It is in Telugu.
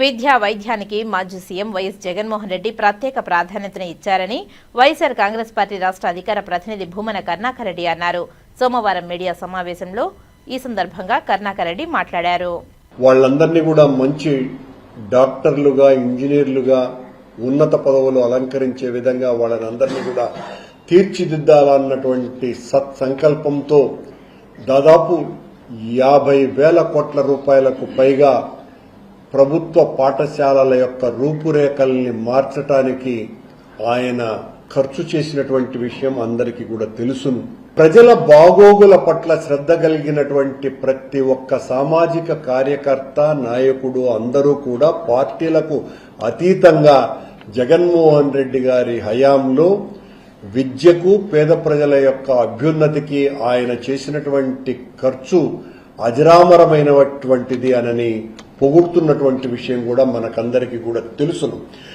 విద్యా వైద్యానికి మాజీ సీఎం వైఎస్ జగన్మోహన్ రెడ్డి ప్రత్యేక ప్రాధాన్యతను ఇచ్చారని వైఎస్ఆర్ కాంగ్రెస్ పార్టీ రాష్ట్ర అధికార ప్రతినిధి భూమన కరుణాకర్ రెడ్డి అన్నారు. సోమవారం మీడియా సమావేశంలో ఈ సందర్భంగా కరుణాకర్ రెడ్డి మాట్లాడారు. వాళ్ళందరినీ కూడా మంచి డాక్టర్లుగా, ఇంజనీర్లుగా, ఉన్నత పదవులు అలంకరించే విధంగా వాళ్ళనందరినీ కూడా తీర్చిదిద్దాలన్నటువంటి సత్సంకల్పంతో దాదాపు 50,000 కోట్ల రూపాయలకు పైగా ప్రభుత్వ పాఠశాలల యొక్క రూపురేఖల్ని మార్చడానికి ఆయన ఖర్చు చేసినటువంటి విషయం అందరికీ కూడా తెలుసును. ప్రజల బాగోగుల పట్ల శ్రద్ధ కలిగినటువంటి ప్రతి ఒక్క సామాజిక కార్యకర్త, నాయకుడు అందరూ కూడా పార్టీలకు అతీతంగా జగన్మోహన్ రెడ్డి గారి హయాంలో విద్యకు, పేద ప్రజల యొక్క అభ్యున్నతికి ఆయన చేసినటువంటి ఖర్చు అజరామరమైనటువంటిది అనని పొగుడుతున్నటువంటి విషయం కూడా మనకందరికీ కూడా తెలుసును.